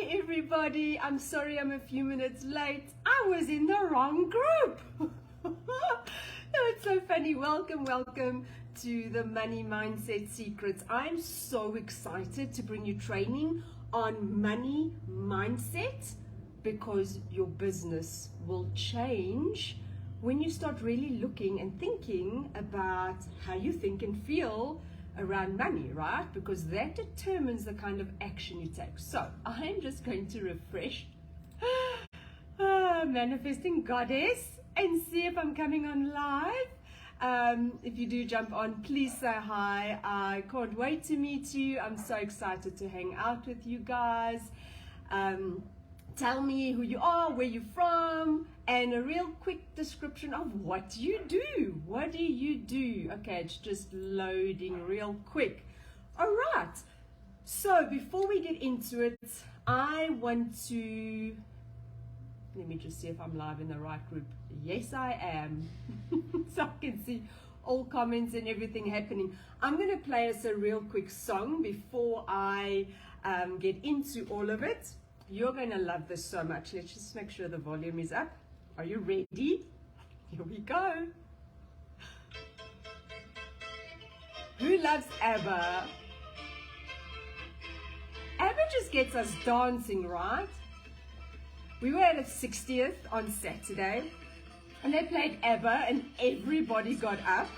Hi everybody, I'm sorry I'm a few minutes late. I was in the wrong group. It's so funny. Welcome to the Money Mindset Secrets. I'm so excited to bring you training on money mindset because your business will change when you start really looking and thinking about how you think and feel around money, right? Because that determines the kind of action you take. So I'm just going to refresh Manifesting Goddess and see if I'm coming on live. If you do jump on, please say hi. I can't wait to meet you. I'm so excited to hang out with you guys. Tell me who you are, where you're from, and a real quick description of what you do. What do you do? Okay, it's just loading real quick. All right. So before we get into it, I want to, let me just see if I'm live in the right group. Yes, I am. So I can see all comments and everything happening. I'm going to play us a real quick song before I get into all of it. You're going to love this so much. Let's just make sure the volume is up. Are you ready? Here we go. Who loves ABBA? ABBA just gets us dancing, right? We were at a 60th on Saturday, and they played ABBA, and everybody got up.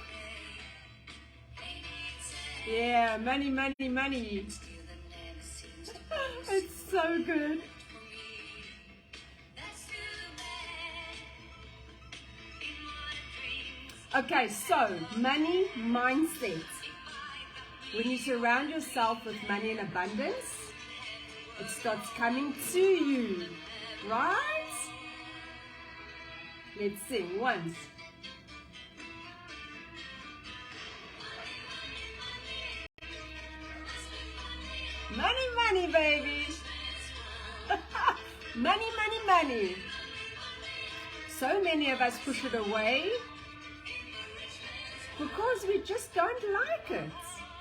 Yeah, money, money, money. It's so good. Okay, so money mindset. When you surround yourself with money in abundance, it starts coming to you, right? Let's sing once. Money, money, baby. Money, money, money. So many of us push it away because we just don't like it.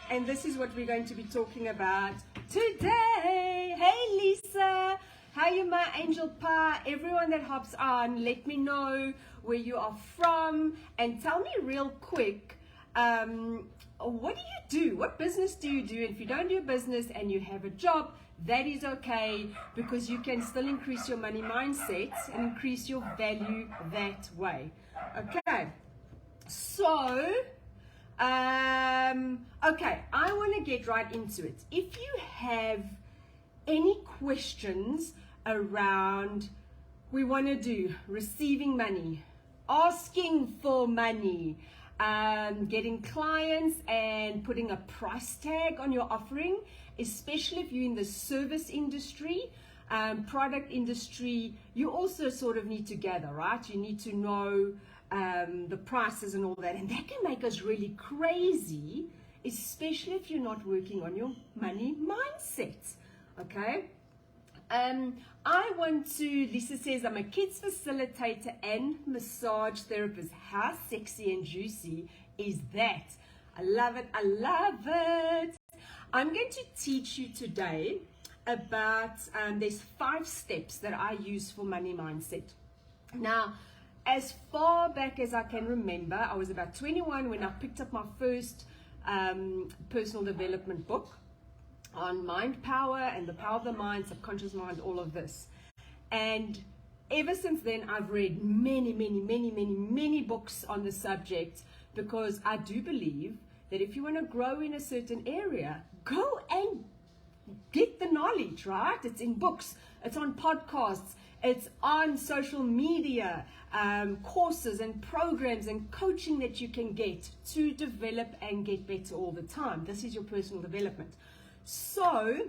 And this is what we're going to be talking about today. Hey, Lisa. How you, my angel pie? Everyone that hops on, let me know where you are from. And tell me real quick, what do you do? What business do you do? And if you don't do a business and you have a job, that is okay, because you can still increase your money mindset and increase your value that way. Okay, so, okay, I want to get right into it. If you have any questions around, we want to do receiving money, asking for money, getting clients and putting a price tag on your offering, especially if you're in the service industry, product industry, you also sort of need to gather, right? You need to know the prices and all that, and that can make us really crazy, especially if you're not working on your money mindset. Okay, I want to, Lisa says, I'm a kids facilitator and massage therapist. How sexy and juicy is that? I love it. I love it. I'm going to teach you today about, there's 5 steps that I use for money mindset. Now, as far back as I can remember, I was about 21 when I picked up my first personal development book on mind power and the power of the mind, subconscious mind, all of this. And ever since then, I've read many books on the subject, because I do believe that if you want to grow in a certain area, go and get the knowledge, right? It's in books, it's on podcasts, it's on social media, courses and programs and coaching that you can get to develop and get better all the time. This is your personal development. So,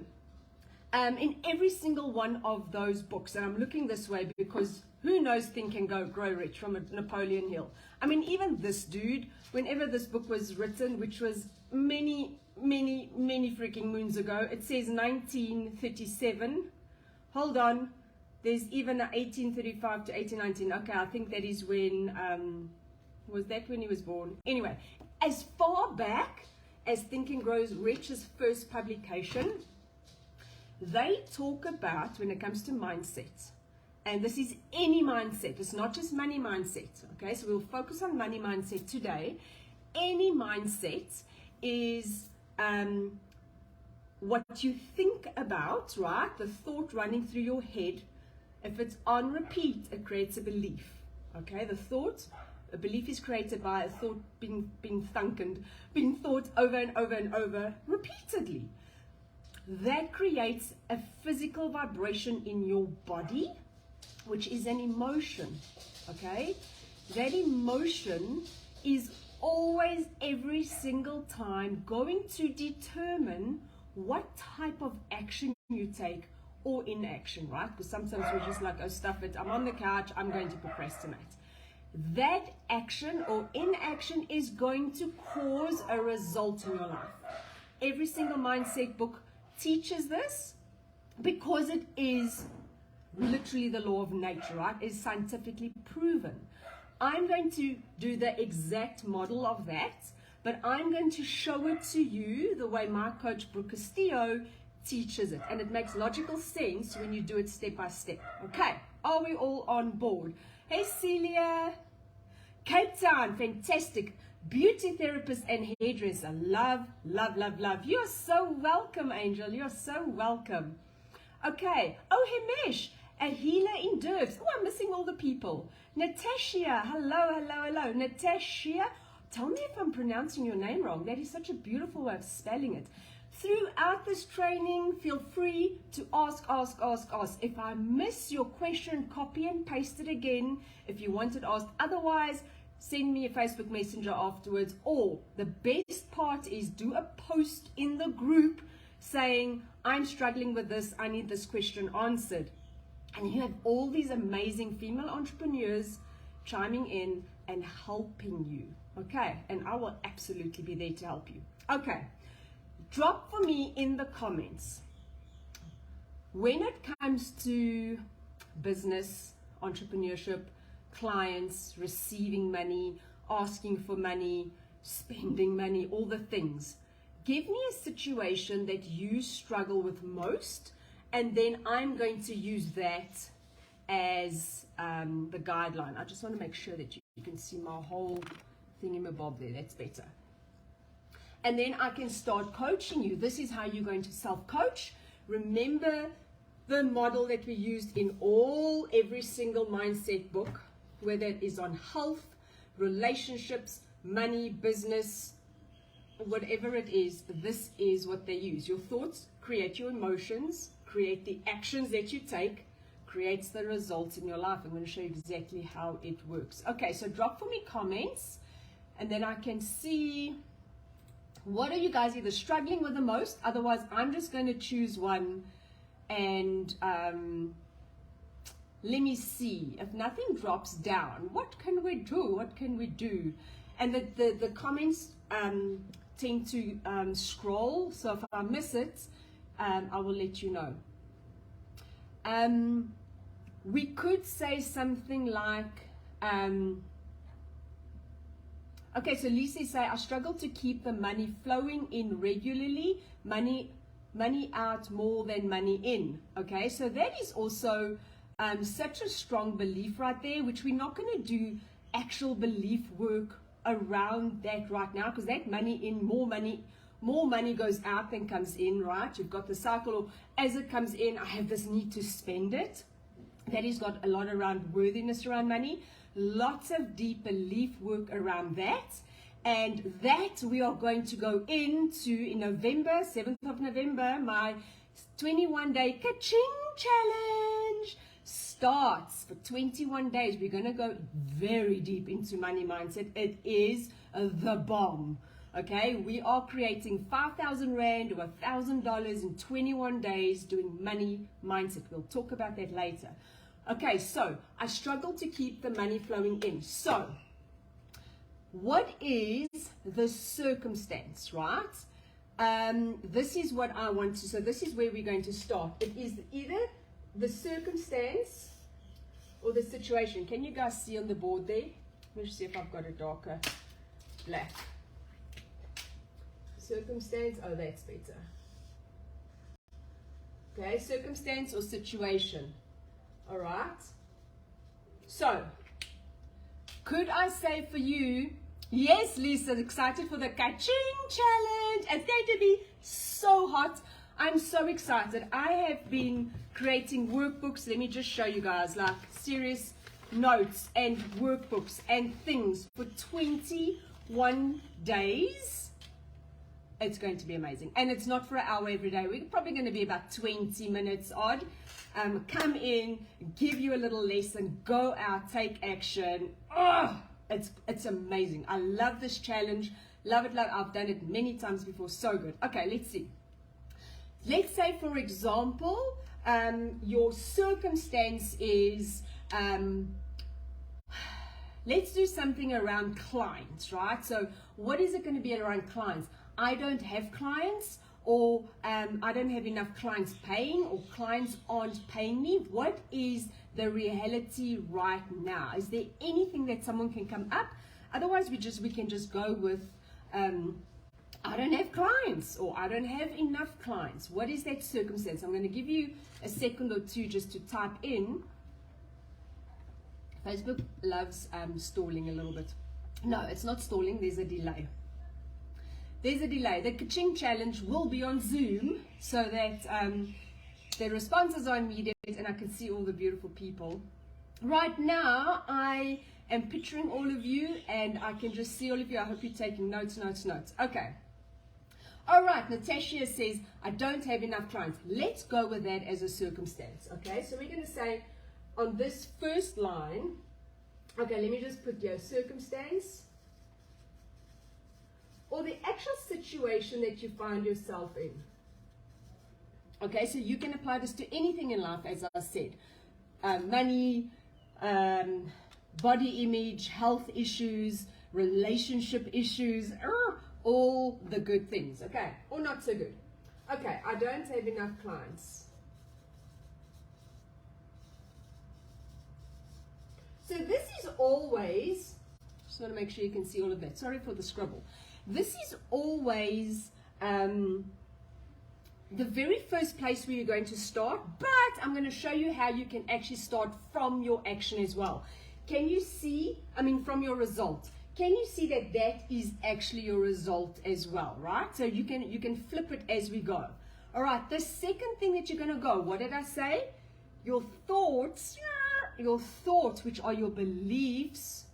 in every single one of those books, and I'm looking this way because who knows, Think and Grow Rich from Napoleon Hill. I mean, even this dude, whenever this book was written, which was many freaking moons ago, it says 1937. Hold on. There's even a 1835 to 1819. Okay, I think that is when, was that when he was born? Anyway, as far back as Think and Grow Rich's first publication, they talk about, when it comes to mindset, and this is any mindset, it's not just money mindset, okay? So we'll focus on money mindset today. Any mindset is what you think about, right? The thought running through your head. If it's on repeat, it creates a belief, okay? A belief is created by a thought being thought over and over and over repeatedly. That creates a physical vibration in your body, which is an emotion, okay? That emotion is always, every single time, going to determine what type of action you take or inaction, right? Because sometimes we're just like, oh, stuff it, I'm on the couch, I'm going to procrastinate. That action or inaction is going to cause a result in your life. Every single mindset book teaches this because it is literally the law of nature, right? It's scientifically proven. I'm going to do the exact model of that, but I'm going to show it to you the way my coach, Brooke Castillo, teaches it. And it makes logical sense when you do it step by step. Okay, are we all on board? Hey, Celia. Cape Town, fantastic. Beauty therapist and hairdresser. Love, love, love, love. You're so welcome, Angel. You're so welcome. Okay. Oh, Himesh, a healer in Durfs. Oh, I'm missing all the people. Natasha. Hello, hello, hello. Natasha. Tell me if I'm pronouncing your name wrong. That is such a beautiful way of spelling it. Throughout this training, feel free to ask. If I miss your question, copy and paste it again if you want it asked. Otherwise, send me a Facebook Messenger afterwards. Or the best part is do a post in the group saying, I'm struggling with this, I need this question answered. And you have all these amazing female entrepreneurs chiming in and helping you. Okay, and I will absolutely be there to help you. Okay. Drop for me in the comments, when it comes to business, entrepreneurship, clients, receiving money, asking for money, spending money, all the things. Give me a situation that you struggle with most, and then I'm going to use that as the guideline. I just want to make sure that you can see my whole thingamabob there. That's better. And then I can start coaching you. This is how you're going to self-coach. Remember the model that we used in every single mindset book, whether it is on health, relationships, money, business, whatever it is. This is what they use. Your thoughts create your emotions, create the actions that you take, creates the results in your life. I'm going to show you exactly how it works. Okay, so drop for me comments, and then I can see what are you guys either struggling with the most. Otherwise, I'm just going to choose one, and let me see. If nothing drops down, what can we do? What can we do? And the comments tend to scroll, so if I miss it, I will let you know. We could say something like, okay, so Lisa say, I struggle to keep the money flowing in regularly, money out more than money in. Okay, so that is also such a strong belief right there, which we're not going to do actual belief work around that right now, because that money in, more money goes out than comes in, right? You've got the cycle of, as it comes in, I have this need to spend it. That has got a lot around worthiness around money. Lots of deep belief work around that, and that we are going to go into in November, 7th of November. My 21-day Ka-Ching challenge starts for 21 days. We're going to go very deep into money mindset. It is the bomb. Okay, we are creating 5,000 Rand or $1,000 in 21 days doing money mindset. We'll talk about that later. Okay, so I struggle to keep the money flowing in. So what is the circumstance, right? This is what I want to, so this is where we're going to start. It is either the circumstance or the situation. Can you guys see on the board there? Let me see if I've got a darker black. Circumstance, oh, that's better. Okay, circumstance or situation. All right. So, could I say for you, yes, Lisa, excited for the Kaching Challenge. It's going to be so hot. I'm so excited. I have been creating workbooks. Let me just show you guys, like serious notes and workbooks and things for 21 days. It's going to be amazing. And it's not for an hour every day. We're probably going to be about 20 minutes odd. Come in, give you a little lesson, go out, take action. Oh, it's amazing. I love this challenge. Love it, love it. I've done it many times before. So good. Okay, let's see. Let's say, for example, your circumstance is, let's do something around clients, right? So what is it going to be around clients? I don't have clients, or I don't have enough clients paying, or clients aren't paying me. What is the reality right now? Is there anything that someone can come up? Otherwise, we can just go with, I don't have clients, or I don't have enough clients. What is that circumstance? I'm going to give you a second or two just to type in. Facebook loves stalling a little bit. No, it's not stalling. There's a delay. There's a delay. The Kaching Challenge will be on Zoom so that the responses are immediate and I can see all the beautiful people. Right now, I am picturing all of you and I can just see all of you. I hope you're taking notes. Okay. All right, Natasha says, I don't have enough clients. Let's go with that as a circumstance. Okay, so we're going to say on this first line, okay, let me just put your circumstance, or the actual situation that you find yourself in. Okay, so you can apply this to anything in life, as I said. Money, body image, health issues, relationship issues, all the good things, okay? Or not so good. Okay, I don't have enough clients. So this is always, just want to make sure you can see all of that. Sorry for the scribble. This is always the very first place where you're going to start, but I'm going to show you how you can actually start from your action as well. Can you see, from your result? Can you see that that is actually your result as well, right? So you can flip it as we go. All right, the second thing that you're going to go, what did I say? Your thoughts, which are your beliefs,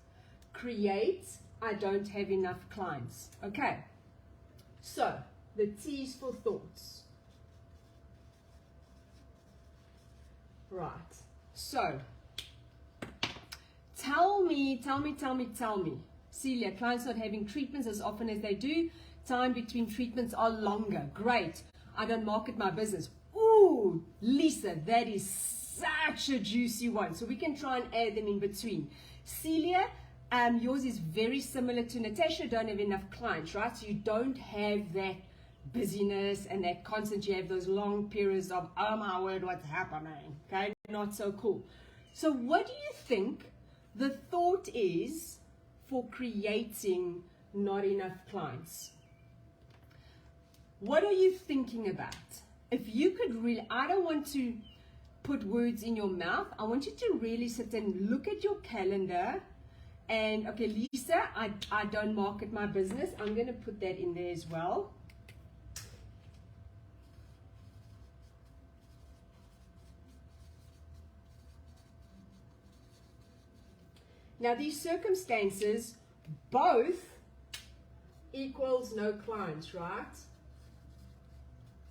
create, I don't have enough clients. Okay, so the T is for thoughts. Right, so tell me. Celia, clients not having treatments as often as they do. Time between treatments are longer. Great. I don't market my business. Ooh, Lisa, that is such a juicy one. So we can try and add them in between. Celia, yours is very similar to Natasha. Don't have enough clients, right? So you don't have that busyness and that constant. You have those long periods of, oh my word, what's happening? Okay, not so cool. So what do you think the thought is for creating not enough clients? What are you thinking about? If you could really, I don't want to put words in your mouth. I want you to really sit and look at your calendar and, okay, Lisa, I don't market my business. I'm going to put that in there as well. Now, these circumstances, both equals no clients, right?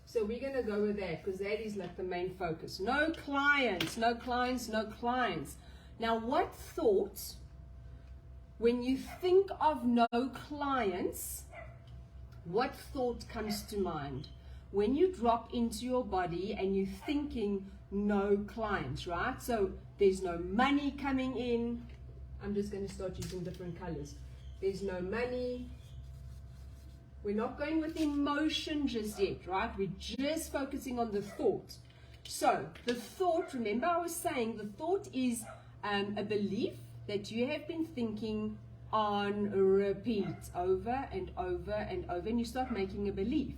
So we're going to go with that because that is like the main focus. No clients, no clients, no clients. Now, what thought, when you think of no clients, what thought comes to mind? When you drop into your body and you're thinking no clients, right? So there's no money coming in. I'm just going to start using different colors. There's no money. We're not going with emotion just yet, right? We're just focusing on the thought. So the thought, remember I was saying, the thought is a belief that you have been thinking on repeat over and over and over, and you start making a belief.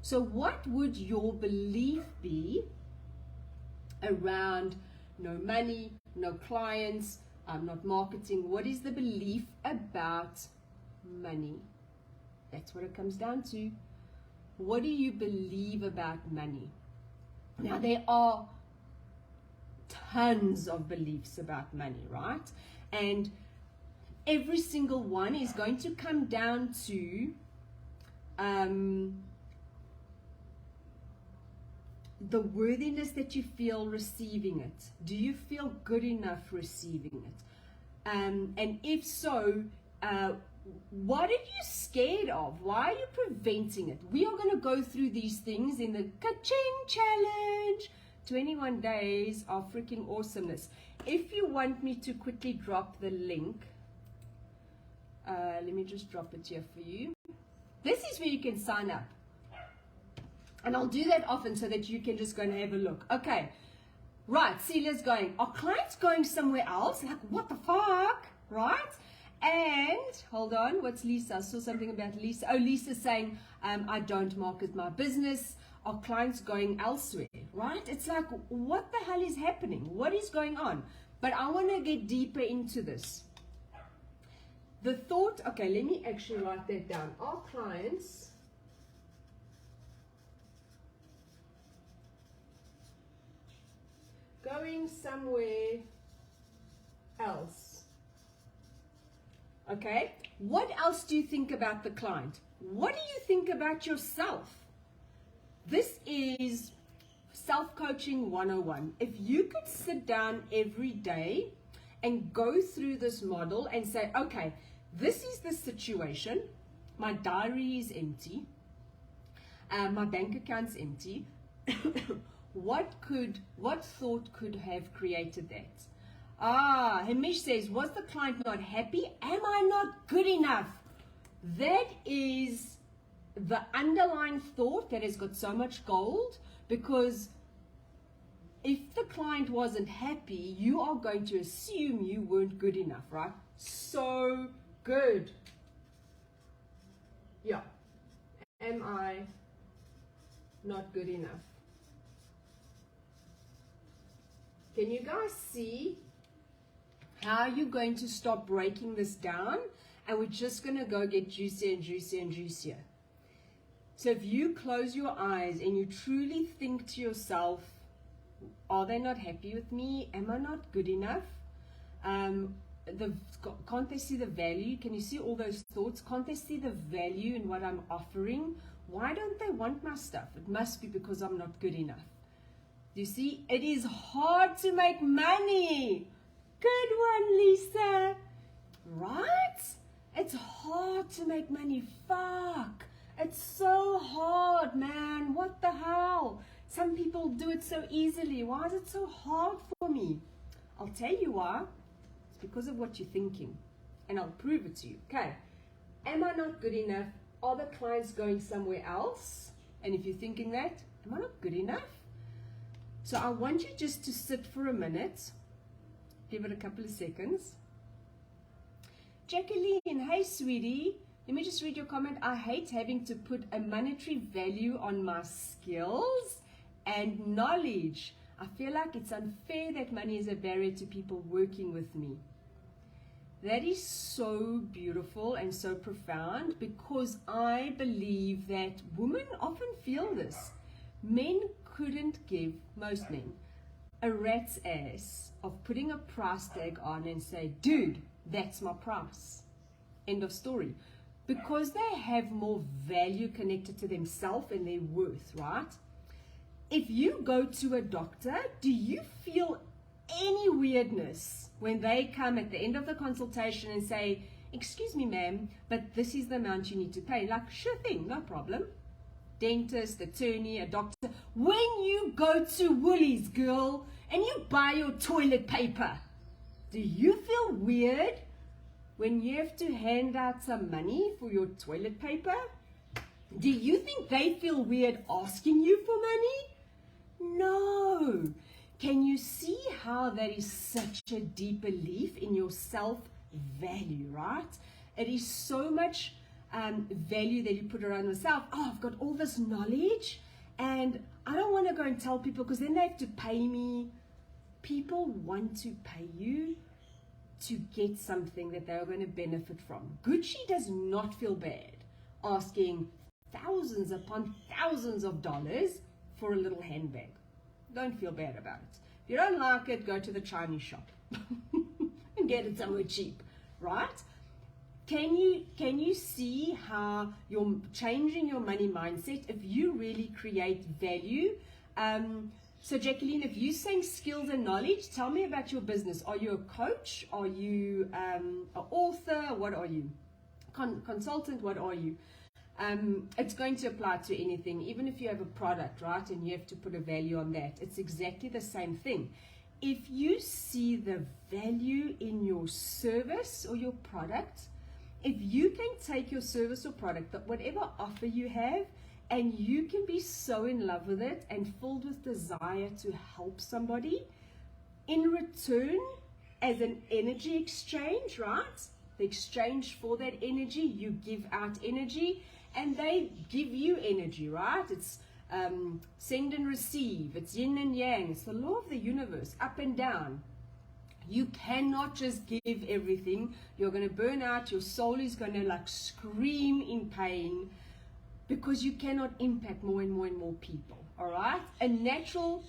So what would your belief be around no money, no clients, I'm not marketing. What is the belief about money? That's what it comes down to. What do you believe about money? Now, there are tons of beliefs about money, right? And every single one is going to come down to the worthiness that you feel receiving it. Do you feel good enough receiving it? And if so, what are you scared of? Why are you preventing it? We are going to go through these things in the Ka-Ching Challenge. 21 days of freaking awesomeness. If you want me to quickly drop the link, let me just drop it here for you. This is where you can sign up. And I'll do that often so that you can just go and have a look. Okay. Right. Celia's going. Are clients going somewhere else? Like, what the fuck? Right? And, hold on. What's Lisa? I saw something about Lisa. Oh, Lisa's saying, I don't market my business. Are clients going elsewhere? Right? It's like, what the hell is happening? What is going on? But I want to get deeper into this. The thought, okay, let me actually write that down. Are clients going somewhere else? Okay, what else do you think about the client? What do you think about yourself? This is self-coaching 101. If you could sit down every day and go through this model and say, okay, this is the situation. My diary is empty. My bank account's empty. What thought could have created that? Hamish says, was the client not happy? Am I not good enough? That is the underlying thought that has got so much gold, because if the client wasn't happy, you are going to assume you weren't good enough, right? So good. Yeah. Am I not good enough? Can you guys see how you're going to start breaking this down? And we're just going to go get juicier and juicier and juicier. So if you close your eyes and you truly think to yourself, are they not happy with me? Am I not good enough? Can't they see the value? Can you see all those thoughts? Can't they see the value in what I'm offering? Why don't they want my stuff? It must be because I'm not good enough. You see, it is hard to make money. Good one, Lisa. Right? It's hard to make money. Fuck. It's so hard, man. What the hell? Some people do it so easily. Why is it so hard for me? I'll tell you why. It's because of what you're thinking. And I'll prove it to you. Okay. Am I not good enough? Are the clients going somewhere else? And if you're thinking that, am I not good enough? So I want you just to sit for a minute. Give it a couple of seconds. Jacqueline, hey sweetie. Let me just read your comment. I hate having to put a monetary value on my skills and knowledge. I feel like it's unfair that money is a barrier to people working with me. That is so beautiful and so profound, because I believe that women often feel this. Men couldn't give, most men, a rat's ass of putting a price tag on and say, dude, that's my price. End of story. Because they have more value connected to themselves and their worth, right? If you go to a doctor, do you feel any weirdness when they come at the end of the consultation and say, excuse me, ma'am, but this is the amount you need to pay? Like, sure thing, no problem. Dentist, attorney, a doctor. When you go to Woolies, girl, and you buy your toilet paper, do you feel weird when you have to hand out some money for your toilet paper? Do you think they feel weird asking you for money? No. Can you see how that is such a deep belief in your self-value, right? It is so much value that you put around yourself. Oh, I've got all this knowledge And I don't want to go and tell people because then they have to pay me. People want to pay you to get something that they're going to benefit from. Gucci does not feel bad asking thousands upon thousands of dollars for a little handbag. Don't feel bad about it. If you don't like it, go to the Chinese shop and get it somewhere cheap, right? Can you see how you're changing your money mindset if you really create value? So Jacqueline, if you're saying skills and knowledge, tell me about your business. Are you a coach? Are you an author? What are you? Consultant? What are you? It's going to apply to anything, even if you have a product, right? And you have to put a value on that. It's exactly the same thing. If you see the value in your service or your product, if you can take your service or product, whatever offer you have, and you can be so in love with it and filled with desire to help somebody, in return, as an energy exchange, right? The exchange for that energy, you give out energy and they give you energy, right? It's send and receive. It's yin and yang. It's the law of the universe, up and down. You cannot just give everything. You're going to burn out. Your soul is going to like scream in pain because you cannot impact more and more and more people. All right? A natural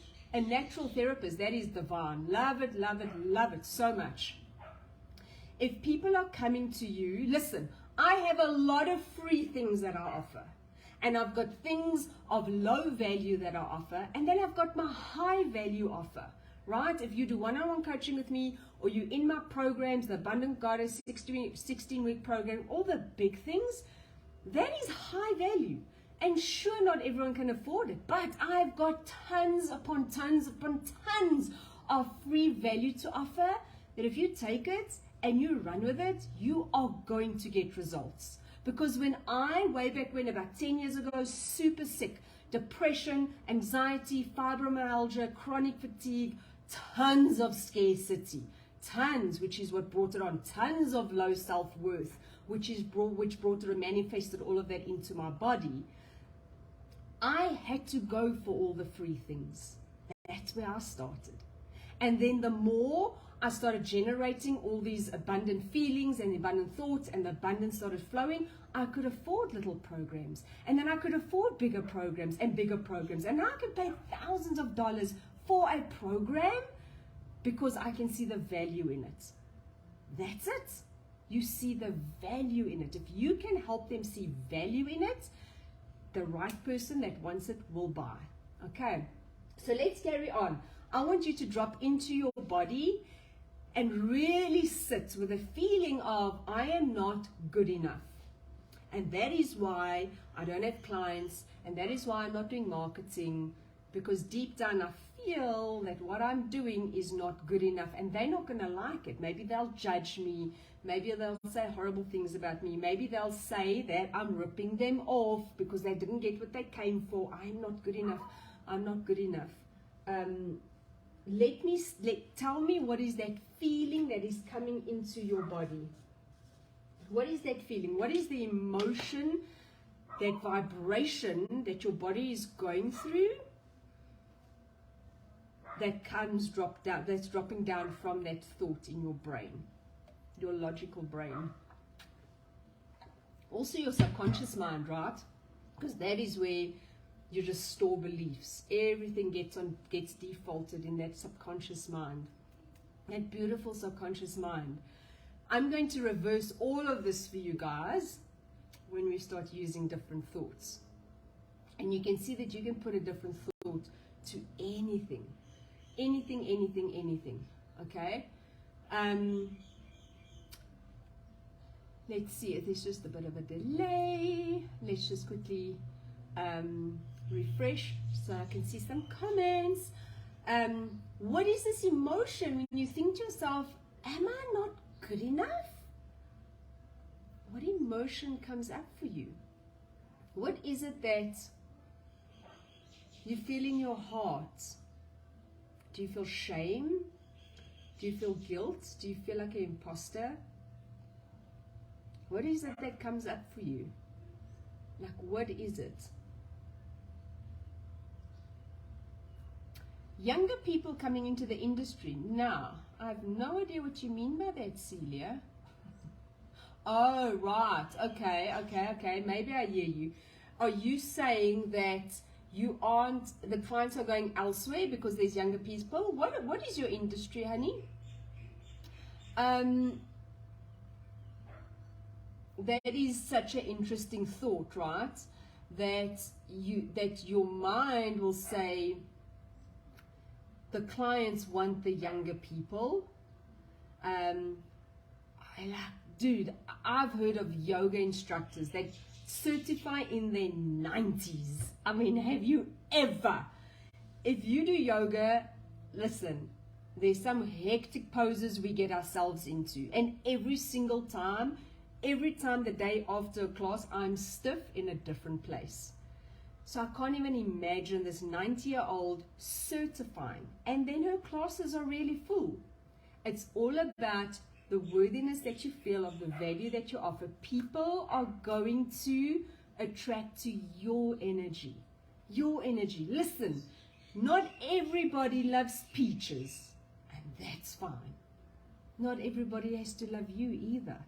therapist, that is divine. Love it, love it, love it so much. If people are coming to you, listen, I have a lot of free things that I offer. And I've got things of low value that I offer. And then I've got my high value offer. Right? If you do one-on-one coaching with me, or you in my programs, the Abundant Goddess 16-week program, all the big things, that is high value. And sure, not everyone can afford it, but I've got tons upon tons upon tons of free value to offer that if you take it and you run with it, you are going to get results. Because when way back when, about 10 years ago, super sick, depression, anxiety, fibromyalgia, chronic fatigue, tons of scarcity, tons, which is what brought it on, tons of low self-worth, which brought it and manifested all of that into my body. I had to go for all the free things. That's where I started. And then the more I started generating all these abundant feelings and abundant thoughts, and the abundance started flowing, I could afford little programs. And then I could afford bigger programs and bigger programs. And now I can pay thousands of dollars for a program because I can see the value in it. That's it. You see the value in it. If you can help them see value in it, the right person that wants it will buy. Okay, so let's carry on. I want you to drop into your body and really sit with a feeling of, I am not good enough. And that is why I don't have clients, and that is why I'm not doing marketing, because deep down I feel that what I'm doing is not good enough, and they're not going to like it. Maybe they'll judge me. Maybe they'll say horrible things about me. Maybe they'll say that I'm ripping them off because they didn't get what they came for. I'm not good enough. I'm not good enough. Tell me, what is that feeling that is coming into your body? What is that feeling? What is the emotion, that vibration that your body is going through that's dropping down from that thought in your brain, your logical brain? Also your subconscious mind, right? Because that is where you just store beliefs. Everything gets defaulted in that subconscious mind, that beautiful subconscious mind. I'm going to reverse all of this for you guys when we start using different thoughts. And you can see that you can put a different thought to anything. Anything, anything, anything. Okay? Let's see. There's just a bit of a delay. Let's just quickly refresh so I can see some comments. What is this emotion when you think to yourself, am I not good enough? What emotion comes up for you? What is it that you feel in your heart? Do you feel shame? Do you feel guilt? Do you feel like an imposter? What is it that comes up for you? Like, what is it? Younger people coming into the industry. Now, I have no idea what you mean by that, Celia. Oh, right. Okay. Maybe I hear you. Are you saying that the clients are going elsewhere because there's younger people? What is your industry, honey? That is such an interesting thought, right? That your mind will say the clients want the younger people. Dude, I've heard of yoga instructors that certify in their 90s. I mean, have you ever? If you do yoga, listen, there's some hectic poses we get ourselves into. And every time the day after a class, I'm stiff in a different place. So I can't even imagine this 90-year-old certifying. And then her classes are really full. It's all about the worthiness that you feel, of the value that you offer. People are going to attract to your energy. Your energy. Listen, not everybody loves peaches, and that's fine. Not everybody has to love you either.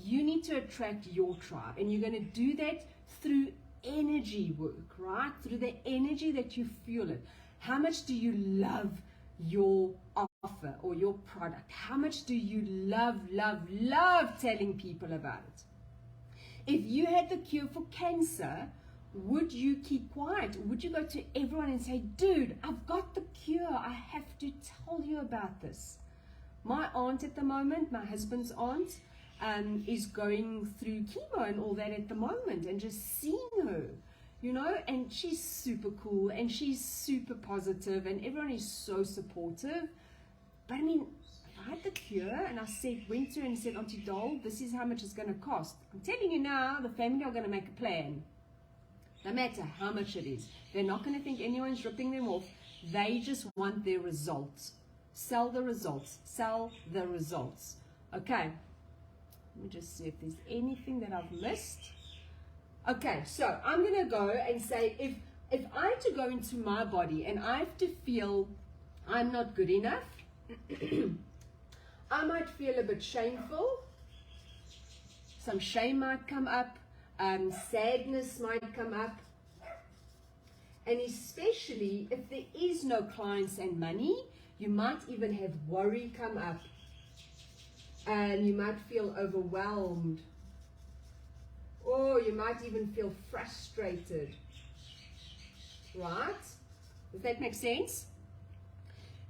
You need to attract your tribe, and you're going to do that through energy work, right? Through the energy that you feel it. How much do you love your offer or your product? How much do you love telling people about it? If you had the cure for cancer, would you keep quiet? Would you go to everyone and say, dude, I've got the cure, I have to tell you about this? My aunt at the moment, my husband's aunt, is going through chemo and all that at the moment, and just seeing her, and she's super cool and she's super positive and everyone is so supportive. But I mean, I had the cure and I went to her and said, Auntie Doll, this is how much it's going to cost. I'm telling you now, the family are going to make a plan. No matter how much it is. They're not going to think anyone's ripping them off. They just want their results. Sell the results. Sell the results. Okay. Let me just see if there's anything that I've missed. Okay, so I'm going to go and say, if I had to go into my body and I have to feel I'm not good enough, I might feel a bit shameful. Some shame might come up. Sadness might come up. And especially if there is no clients and money, you might even have worry come up. And you might feel overwhelmed. Or you might even feel frustrated. Right? Does that make sense?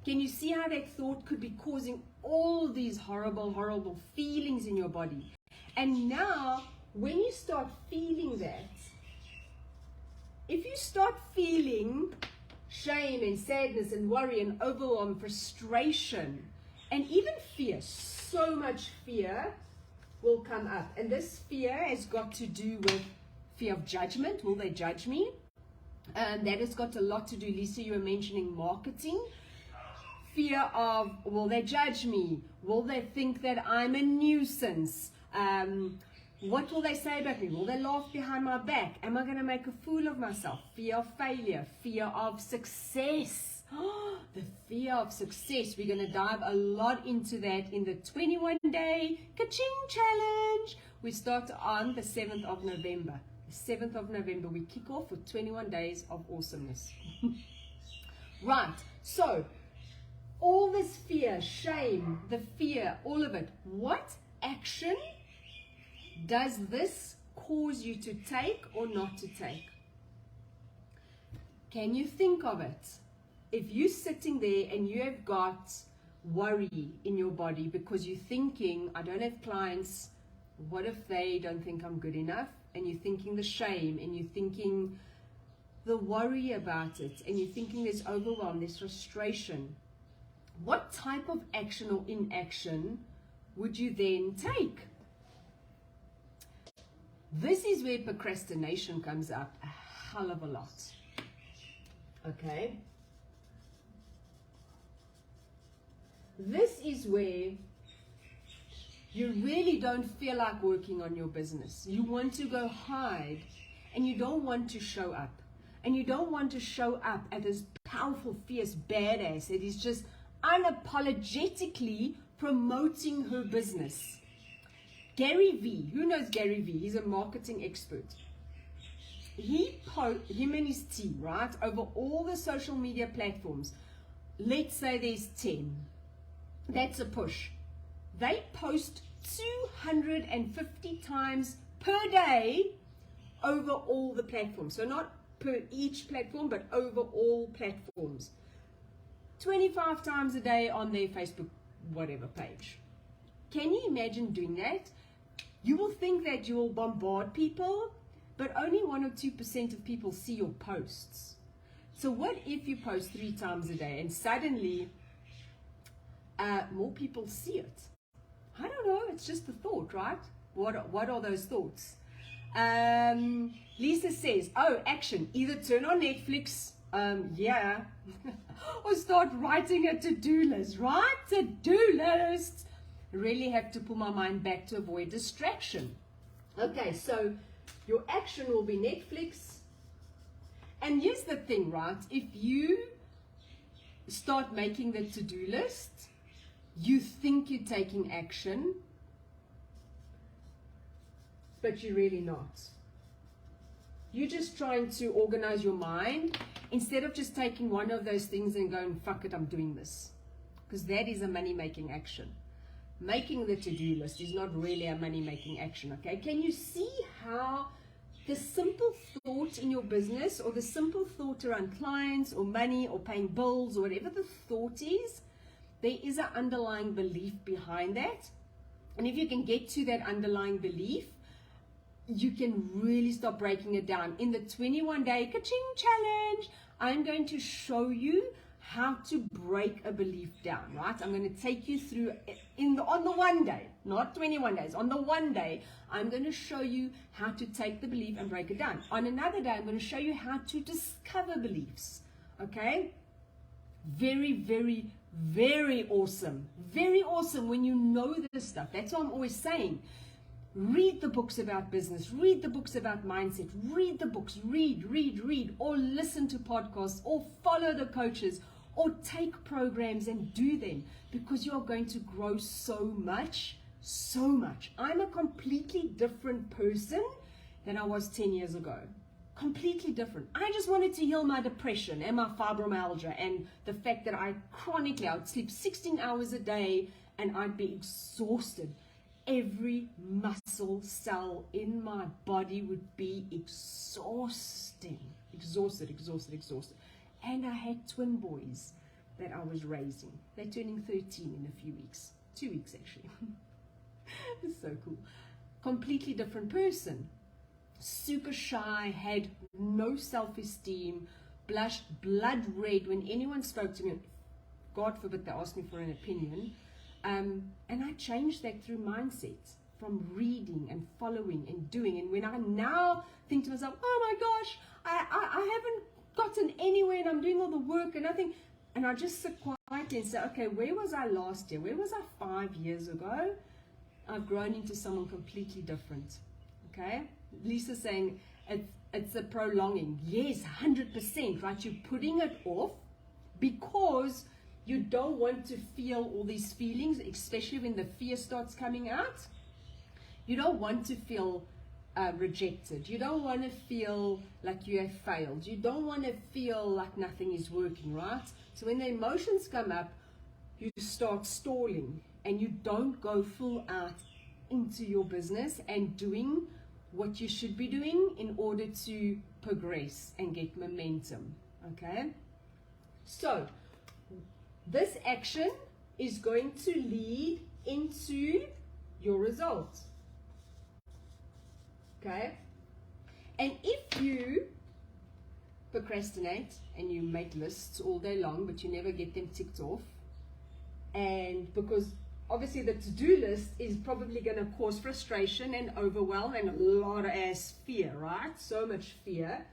Can you see how that thought could be causing all these horrible feelings in your body? And now, when you start feeling that, if you start feeling shame and sadness and worry and overwhelm, frustration, and even fear, so much fear will come up. And this fear has got to do with fear of judgment. Will they judge me? That has got a lot to do, Lisa, you were mentioning marketing. Fear of, will they judge me? Will they think that I'm a nuisance? What will they say about me? Will they laugh behind my back? Am I going to make a fool of myself? Fear of failure. Fear of success. The fear of success. We're going to dive a lot into that in the 21-day Ka-ching challenge. We start on the 7th of November. The 7th of November, we kick off with 21 days of awesomeness. Right. So, all this fear, shame, the fear, all of it. What action does this cause you to take or not to take? Can you think of it? If you're sitting there and you have got worry in your body because you're thinking, I don't have clients, what if they don't think I'm good enough? And you're thinking the shame, and you're thinking the worry about it, and you're thinking there's overwhelm, there's frustration. What type of action or inaction would you then take? This is where procrastination comes up a hell of a lot. Okay? This is where you really don't feel like working on your business. You want to go hide, and you don't want to show up. And you don't want to show up as powerful, fierce badass that is just unapologetically promoting her business. Gary Vee, who knows Gary Vee? He's a marketing expert. Him and his team, right, over all the social media platforms, let's say there's 10. That's a push. They post 250 times per day over all the platforms. So not per each platform, but over all platforms. 25 times a day on their Facebook, whatever page. Can you imagine doing that? You will think that you will bombard people, but only 1 or 2% of people see your posts. So what if you post 3 times a day and suddenly more people see it? I don't know. It's just a thought, right? What are those thoughts? Lisa says, oh, action. Either turn on Netflix, yeah, or start writing a to-do list, right? To-do list. Really have to pull my mind back to avoid distraction. Okay, so your action will be Netflix. And here's the thing, right? If you start making the to-do list, you think you're taking action, but you're really not. You're just trying to organize your mind instead of just taking one of those things and going, fuck it, I'm doing this. Because that is a money-making action. Making the to-do list is not really a money-making action, okay? Can you see how the simple thought in your business, or the simple thought around clients or money or paying bills or whatever the thought is, there is an underlying belief behind that. And if you can get to that underlying belief, you can really start breaking it down. In the 21-day ka-ching challenge, I'm going to show you how to break a belief down, right? I'm going to take you through on the one day, not 21 days. On the one day, I'm going to show you how to take the belief and break it down. On another day, I'm going to show you how to discover beliefs, okay? Very, very, very awesome. Very awesome when you know this stuff. That's what I'm always saying. Read the books about business, read the books about mindset, read the books, read, or listen to podcasts, or follow the coaches, or take programs and do them, because you are going to grow so much, so much. I'm a completely different person than I was 10 years ago. Completely different. I just wanted to heal my depression and my fibromyalgia and the fact that I would sleep 16 hours a day and I'd be exhausted. Every muscle cell in my body would be exhausted. And I had twin boys that I was raising. They're turning 13 in a few weeks. 2 weeks, actually. It's so cool. Completely different person. Super shy, had no self-esteem, blushed blood red when anyone spoke to me. God forbid they asked me for an opinion. And I changed that through mindset, from reading and following and doing. And when I now think to myself, oh my gosh, I haven't gotten anywhere and I'm doing all the work and nothing. And I just sit quietly and say, okay, where was I last year? Where was I 5 years ago? I've grown into someone completely different. Okay? Lisa's saying it's a prolonging. Yes, 100%, right? You're putting it off because you don't want to feel all these feelings, especially when the fear starts coming out. You don't want to feel rejected. You don't want to feel like you have failed. You don't want to feel like nothing is working, right? So when the emotions come up, you start stalling and you don't go full out into your business and doing what you should be doing in order to progress and get momentum, okay? So this action is going to lead into your results. Okay? And if you procrastinate and you make lists all day long, but you never get them ticked off, and because obviously the to-do list is probably going to cause frustration and overwhelm and a lot of ass fear, right? So much fear.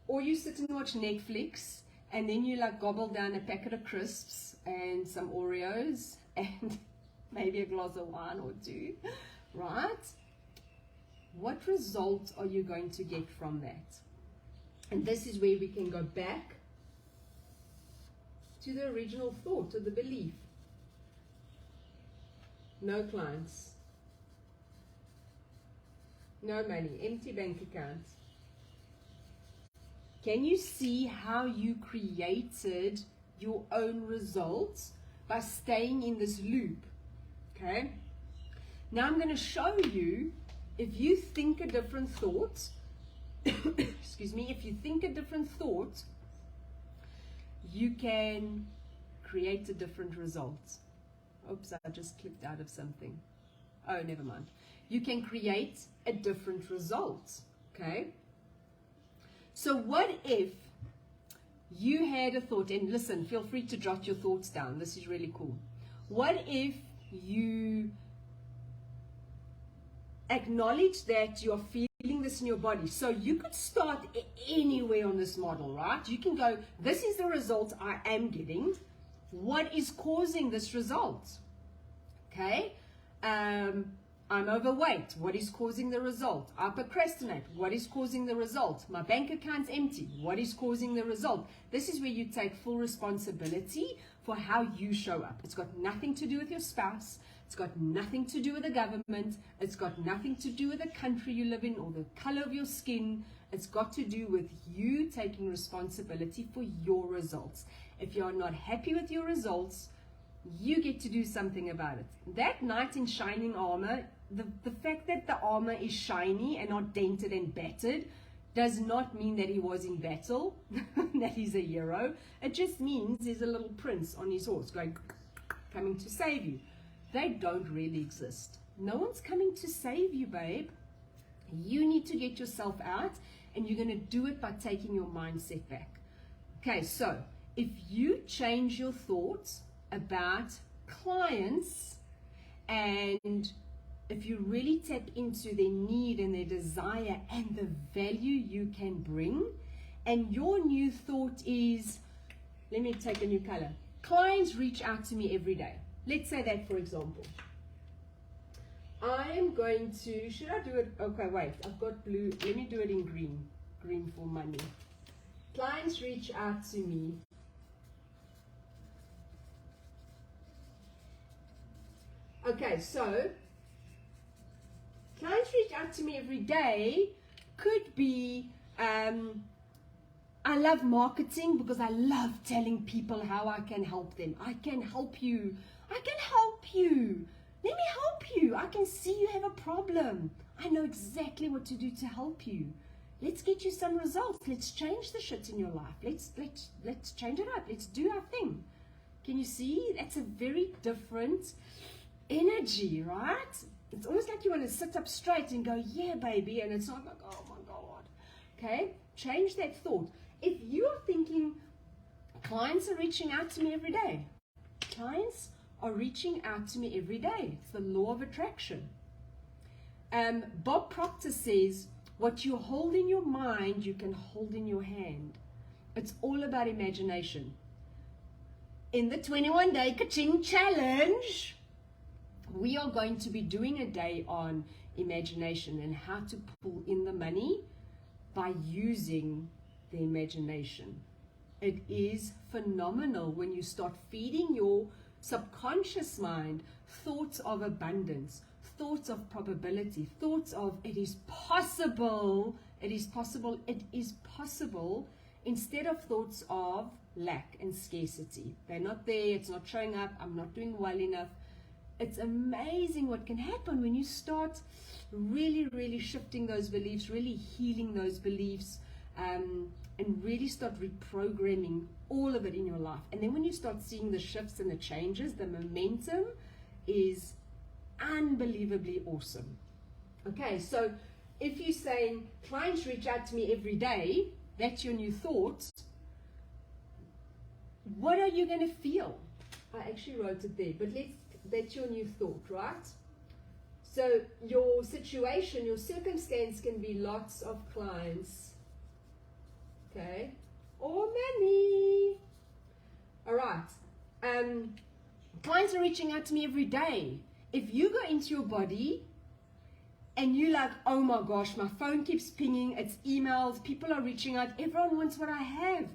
Or you sit and watch Netflix, and then you like gobble down a packet of crisps and some Oreos and maybe a glass of wine or two, right? What result are you going to get from that? And this is where we can go back to the original thought or the belief. No clients. No money. Empty bank account. Can you see how you created your own results by staying in this loop? Okay. Now I'm going to show you, if you think a different thought, excuse me, if you think a different thought, you can create a different result. Oops, I just clicked out of something. Oh, never mind. You can create a different result. Okay. So what if you had a thought, and listen, feel free to jot your thoughts down. This is really cool. What if you acknowledge that you're feeling this in your body? So you could start anywhere on this model, right? You can go, this is the result I am getting. What is causing this result? Okay. I'm overweight. What is causing the result? I procrastinate. What is causing the result? My bank account's empty. What is causing the result? This is where you take full responsibility for how you show up. It's got nothing to do with your spouse. It's got nothing to do with the government. It's got nothing to do with the country you live in or the color of your skin. It's got to do with you taking responsibility for your results. If you're not happy with your results, you get to do something about it. That knight in shining armor, the fact that the armor is shiny and not dented and battered does not mean that he was in battle, that he's a hero. It just means there's a little prince on his horse coming to save you. They don't really exist. No one's coming to save you, babe. You need to get yourself out, and you're going to do it by taking your mindset back. Okay, so if you change your thoughts about clients, and if you really tap into their need and their desire and the value you can bring, and your new thought is, let me take a new color. Clients reach out to me every day. Let's say that, for example. I am going to, should I do it? Okay, wait, I've got blue. Let me do it in green. Green for money. Clients reach out to me. Okay, so clients reach out to me every day could be, I love marketing because I love telling people how I can help them. I can help you. I can help you. Let me help you. I can see you have a problem. I know exactly what to do to help you. Let's get you some results. Let's change the shit in your life. Let's change it up. Let's do our thing. Can you see? That's a very different energy, right? It's almost like you want to sit up straight and go, yeah, baby, and it's not like, oh my God. Okay? Change that thought. If you are thinking, clients are reaching out to me every day. Clients are reaching out to me every day. It's the law of attraction. Bob Proctor says, what you hold in your mind, you can hold in your hand. It's all about imagination. In the 21-day Ka-Ching Challenge, we are going to be doing a day on imagination and how to pull in the money by using the imagination. It is phenomenal when you start feeding your subconscious mind thoughts of abundance, thoughts of probability, thoughts of it is possible, it is possible, it is possible, instead of thoughts of lack and scarcity. They're not there, it's not showing up, I'm not doing well enough. It's amazing what can happen when you start really shifting those beliefs, really healing those beliefs, and really start reprogramming all of it in your life. And then when you start seeing the shifts and the changes, the momentum is unbelievably awesome. Okay, so if you're saying clients reach out to me every day, that's your new thought, what are you going to feel? I actually wrote it there, but that's your new thought, right? So your situation, your circumstance can be lots of clients, okay, or money. All right. Clients are reaching out to me every day. If you go into your body and you're like, oh my gosh, my phone keeps pinging, it's emails, people are reaching out, everyone wants what I have.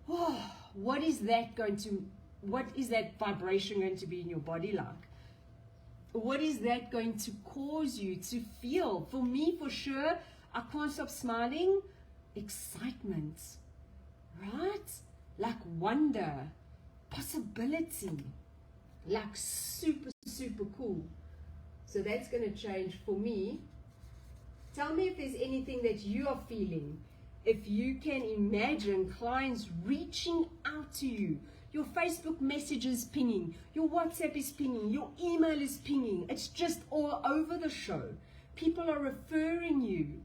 Oh, what is that vibration going to be in your body like? What is that going to cause you to feel? For me, for sure, I can't stop smiling. Excitement, right? Like wonder, possibility, like super, super cool. So that's going to change for me. Tell me if there's anything that you are feeling. If you can imagine clients reaching out to you, your Facebook messages pinging, your WhatsApp is pinging, your email is pinging. It's just all over the show. People are referring you.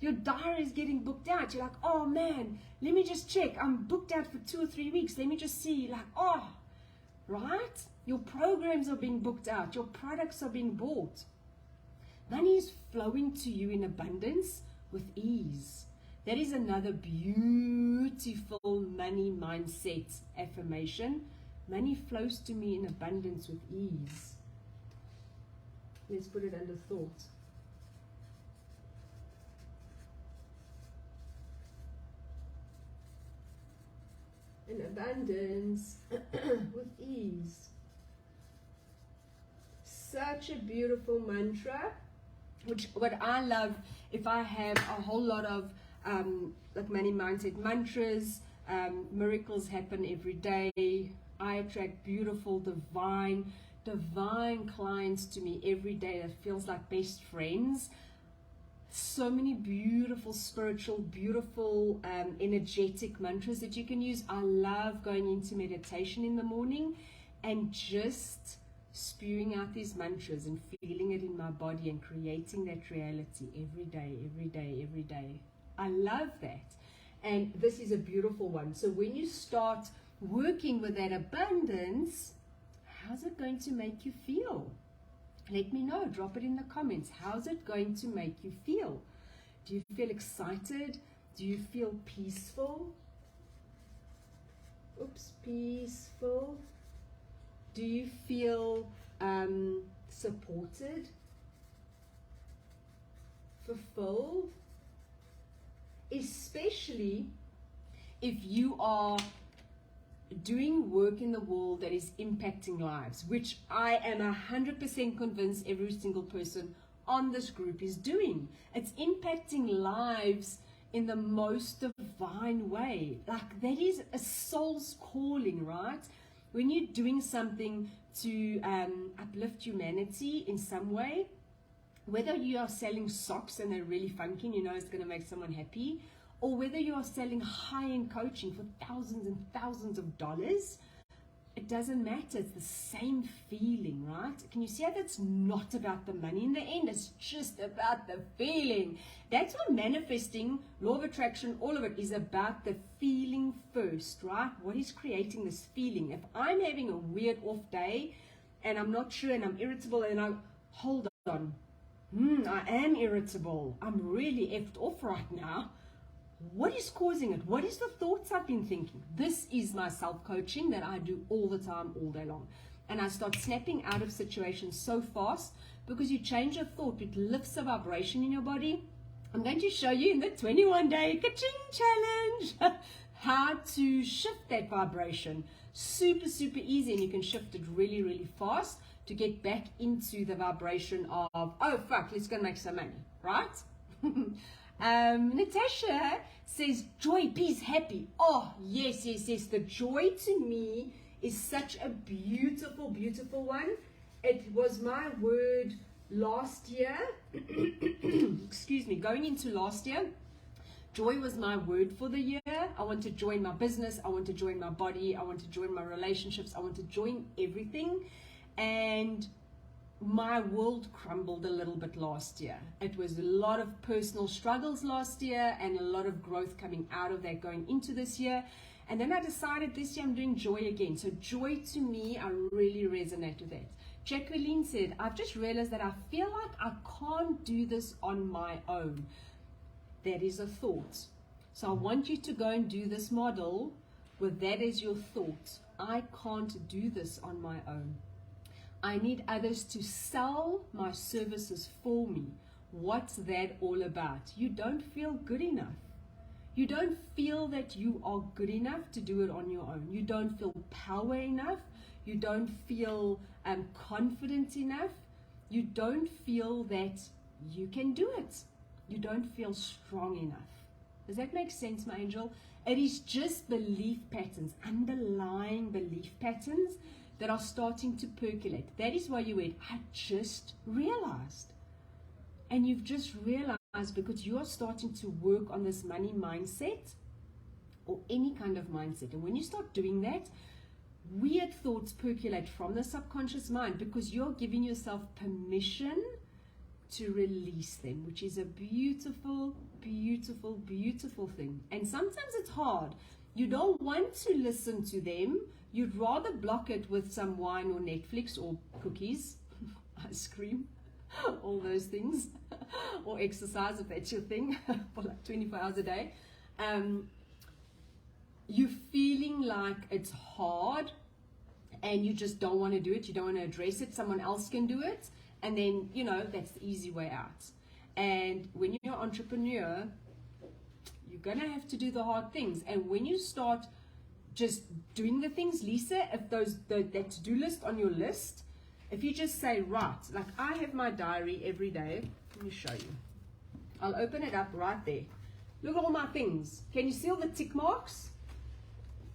Your diary is getting booked out. You're like, oh man, let me just check. I'm booked out for 2 or 3 weeks. Let me just see. Like, oh, right? Your programs are being booked out. Your products are being bought. Money is flowing to you in abundance with ease. That is another beautiful money mindset affirmation. Money flows to me in abundance with ease. Let's put it under thought. In abundance with ease. Such a beautiful mantra. What I love, if I have a whole lot of like money mindset mantras, miracles happen every day. I attract beautiful, divine clients to me every day that feels like best friends. So many beautiful spiritual, beautiful, energetic mantras that you can use. I love going into meditation in the morning and just spewing out these mantras and feeling it in my body and creating that reality every day, every day, every day. I love that. And this is a beautiful one. So when you start working with that abundance, how's it going to make you feel? Let me know. Drop it in the comments. How's it going to make you feel? Do you feel excited? Do you feel peaceful? Oops, peaceful. Do you feel supported? Fulfilled? Especially if you are doing work in the world that is impacting lives, which I am 100% convinced every single person on this group is doing. It's impacting lives in the most divine way. Like, that is a soul's calling, right? When you're doing something to uplift humanity in some way, whether you are selling socks and they're really funky, you know it's going to make someone happy, or whether you are selling high-end coaching for thousands and thousands of dollars, it doesn't matter. It's the same feeling, right? Can you see how that's not about the money in the end? It's just about the feeling. That's what manifesting, law of attraction, all of it is about, the feeling first, right? What is creating this feeling? If I'm having a weird off day and I'm not sure and I'm irritable and I hold on, I am irritable. I'm really effed off right now. What is causing it? What is the thoughts I've been thinking? This is my self-coaching that I do all the time, all day long. And I start snapping out of situations so fast because you change your thought. It lifts a vibration in your body. I'm going to show you in the 21-day ka-ching challenge how to shift that vibration. Super, super easy, and you can shift it really, really fast to get back into the vibration of, oh, fuck, let's go make some money, right? Natasha says, joy, peace, happy. Oh, yes, yes, yes. The joy to me is such a beautiful, beautiful one. It was my word last year. Excuse me, going into last year, joy was my word for the year. I want to join my business. I want to join my body. I want to join my relationships. I want to join everything. And my world crumbled a little bit last year. It was a lot of personal struggles last year and a lot of growth coming out of that going into this year. And then I decided this year I'm doing joy again. So joy to me, I really resonate with that. Jacqueline said, I've just realized that I feel like I can't do this on my own. That is a thought. So I want you to go and do this model with that as your thought. I can't do this on my own. I need others to sell my services for me. What's that all about? You don't feel good enough. You don't feel that you are good enough to do it on your own. You don't feel power enough. You don't feel confident enough. You don't feel that you can do it. You don't feel strong enough. Does that make sense, my angel? It is just belief patterns, underlying belief patterns that are starting to percolate. That is why you went, I just realized. And you've just realized because you are starting to work on this money mindset or any kind of mindset. And when you start doing that, weird thoughts percolate from the subconscious mind because you're giving yourself permission to release them, which is a beautiful, beautiful, beautiful thing. And sometimes it's hard. You don't want to listen to them. You'd rather block it with some wine or Netflix or cookies, ice cream, all those things, or exercise if that's your thing, for like 24 hours a day. You're feeling like it's hard and you just don't want to do it. You don't want to address it. Someone else can do it. And then, you know, that's the easy way out. And when you're an entrepreneur, you're going to have to do the hard things. And when you start just doing the things, Lisa, if that to-do list on your list, if you just say, right, like I have my diary every day. Let me show you. I'll open it up right there. Look at all my things. Can you see all the tick marks?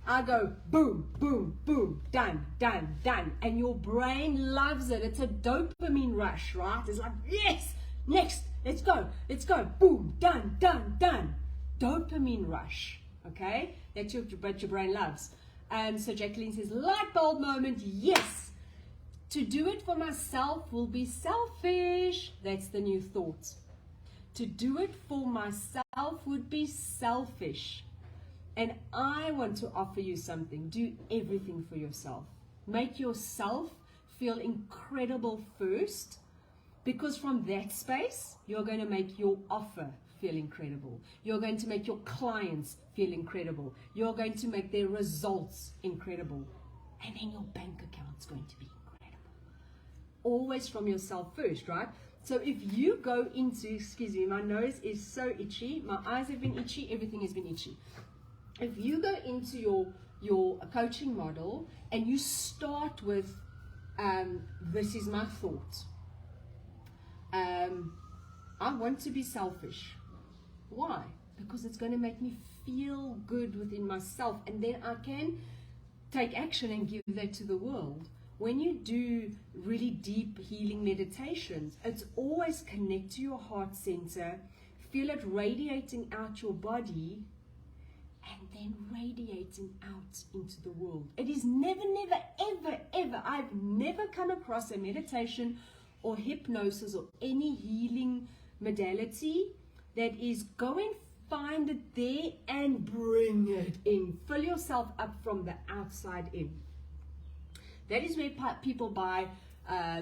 I go boom, boom, boom, done, done, done. And your brain loves it. It's a dopamine rush, right? It's like, yes, next, let's go, boom, done, done, done. Dopamine rush, okay? That's what your brain loves. So Jacqueline says, light bulb moment, yes. To do it for myself will be selfish. That's the new thought. To do it for myself would be selfish. And I want to offer you something. Do everything for yourself. Make yourself feel incredible first, because from that space, you're going to make your offer feel incredible. You're going to make your clients feel incredible. You're going to make their results incredible. And then your bank account's going to be incredible. Always from yourself first, right? So if you go into, excuse me, my nose is so itchy. My eyes have been itchy. Everything has been itchy. If you go into your coaching model and you start with, this is my thought. I want to be selfish. Why? Because it's going to make me feel good within myself. And then I can take action and give that to the world. When you do really deep healing meditations, it's always connect to your heart center, feel it radiating out your body, and then radiating out into the world. It is never, never, ever, ever, I've never come across a meditation or hypnosis or any healing modality that is go and find it there and bring it in. Fill yourself up from the outside in. That is where people buy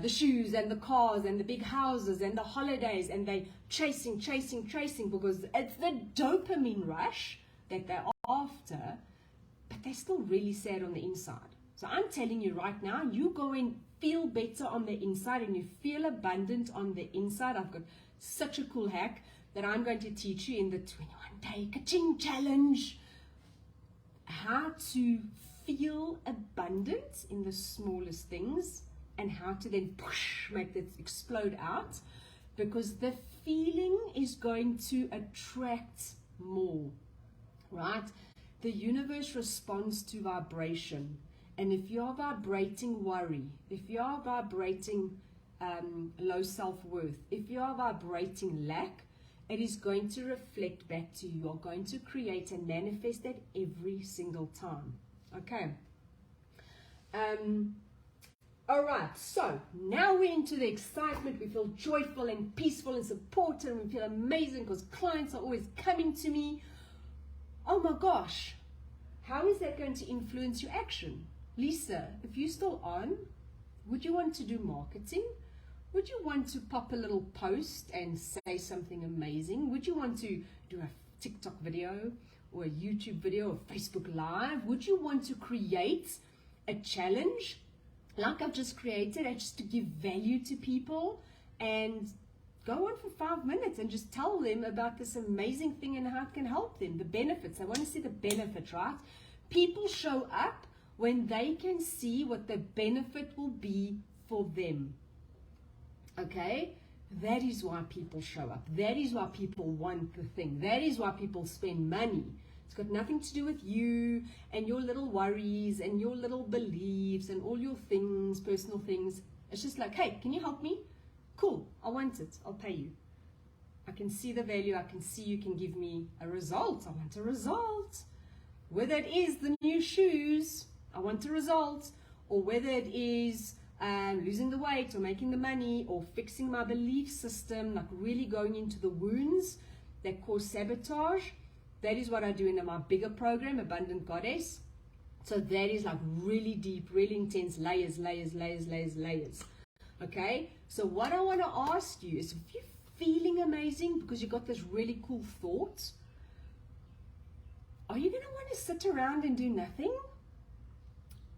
the shoes and the cars and the big houses and the holidays, and they chasing, because it's the dopamine rush that they're after, but they're still really sad on the inside. So I'm telling you right now, you go and feel better on the inside and you feel abundant on the inside. I've got such a cool hack that I'm going to teach you in the 21-day Ka-ching challenge. How to feel abundant in the smallest things and how to then push, make that explode out, because the feeling is going to attract more, right? The universe responds to vibration. And if you're vibrating worry, if you're vibrating low self-worth, if you're vibrating lack, it is going to reflect back to you. You're going to create and manifest that every single time. Okay. All right. So now we're into the excitement. We feel joyful and peaceful and supported, and we feel amazing because clients are always coming to me. Oh my gosh. How is that going to influence your action? Lisa, if you're still on, would you want to do marketing? Would you want to pop a little post and say something amazing? Would you want to do a TikTok video or a YouTube video or Facebook Live? Would you want to create a challenge like I've just created, just to give value to people and go on for 5 minutes and just tell them about this amazing thing and how it can help them, the benefits. They want to see the benefit, right? People show up when they can see what the benefit will be for them. Okay? That is why people show up. That is why people want the thing. That is why people spend money. It's got nothing to do with you and your little worries and your little beliefs and all your things, personal things. It's just like, hey, can you help me? Cool, I want it. I'll pay you. I can see the value. I can see you can give me a result. I want a result. Whether it is the new shoes, I want a result. Or whether it is losing the weight or making the money or fixing my belief system, like really going into the wounds that cause sabotage. That is what I do in my bigger program, Abundant Goddess. So that is like really deep, really intense layers. Okay? So what I want to ask you is, if you're feeling amazing because you got this really cool thought, are you going to want to sit around and do nothing?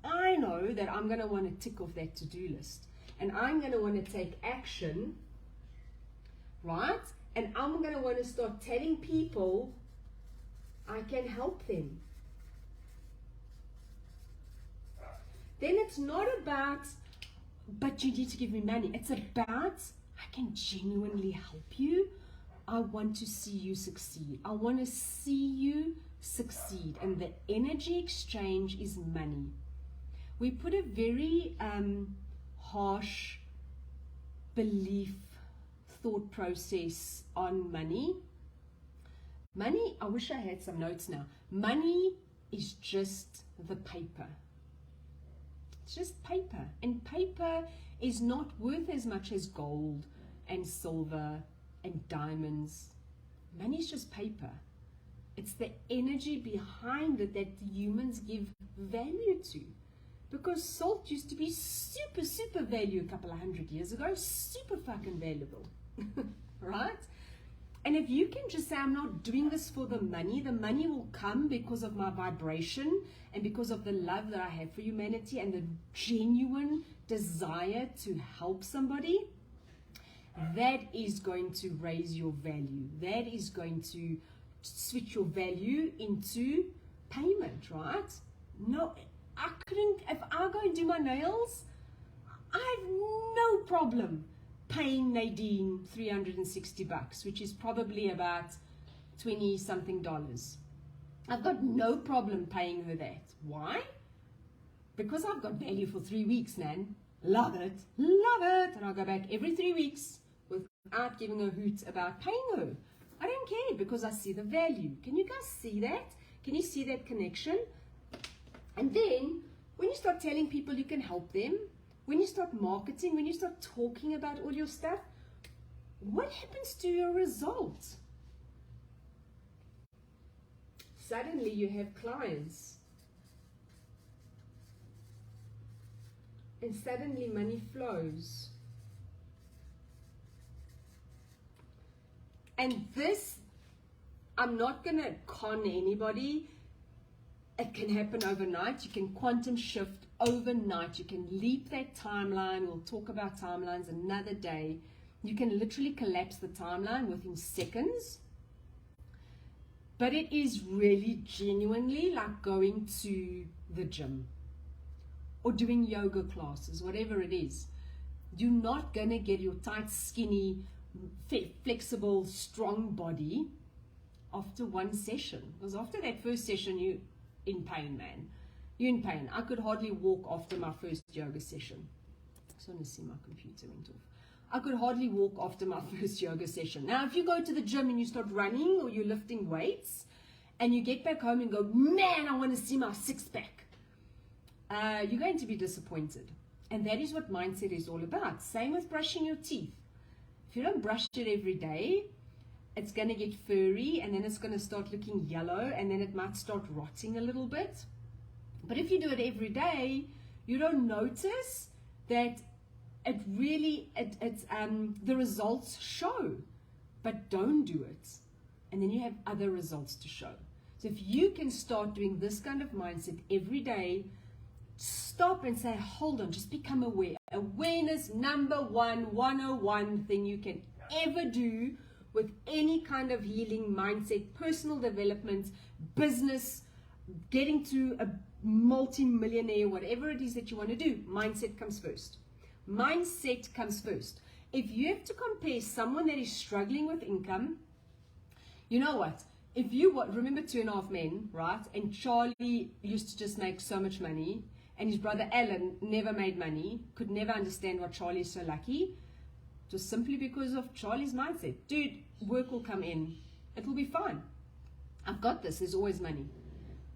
I know that I'm going to want to tick off that to-do list. And I'm going to want to take action, right? And I'm going to want to start telling people I can help them. Then it's not about, but you need to give me money. It's about, I can genuinely help you. I want to see you succeed. I want to see you succeed. And the energy exchange is money. We put a very harsh belief, thought process on money. Money, I wish I had some notes now. Money is just the paper. It's just paper. And paper is not worth as much as gold and silver and diamonds. Money is just paper. It's the energy behind it that the humans give value to. Because salt used to be super, super valuable a couple of 100 years ago. Super fucking valuable. Right? And if you can just say, I'm not doing this for the money will come because of my vibration and because of the love that I have for humanity and the genuine desire to help somebody. That is going to raise your value. That is going to switch your value into payment, right? No, I couldn't, if I go and do my nails, I have no problem paying Nadine $360, which is probably about 20 something dollars. I've got no problem paying her that. Why? Because I've got value for 3 weeks, man. Love it. And I'll go back every 3 weeks without giving a hoot about paying her. I don't care because I see the value. Can you guys see that? Can you see that connection? And then when you start telling people you can help them, when you start marketing, when you start talking about all your stuff, what happens to your results? Suddenly you have clients. And suddenly money flows. And this, I'm not going to con anybody. It can happen overnight. You can quantum shift overnight. You can leap that timeline. We'll talk about timelines another day. You can literally collapse the timeline within seconds. But it is really genuinely like going to the gym or doing yoga classes, whatever it is. You're not going to get your tight, skinny, flexible, strong body after one session. Because after that first session, you're in pain, man. You're in pain. I could hardly walk after my first yoga session. I just want to see my computer went off. I could hardly walk after my first yoga session. Now, if you go to the gym and you start running or you're lifting weights and you get back home and go, man, I want to see my six-pack, you're going to be disappointed. And that is what mindset is all about. Same with brushing your teeth. If you don't brush it every day, it's going to get furry and then it's going to start looking yellow and then it might start rotting a little bit. But if you do it every day, you don't notice that it really, the results show, but don't do it. And then you have other results to show. So if you can start doing this kind of mindset every day, stop and say, hold on, just become aware. Awareness, number one, 101 thing you can ever do with any kind of healing, mindset, personal development, business, getting to a multi-millionaire, whatever it is that you want to do, mindset comes first. Mindset comes first. If you have to compare someone that is struggling with income, you know what? If you remember 2.5 Men, right? And Charlie used to just make so much money, and his brother Alan never made money, could never understand why Charlie is so lucky, just simply because of Charlie's mindset. Dude, work will come in. It will be fine. I've got this. There's always money.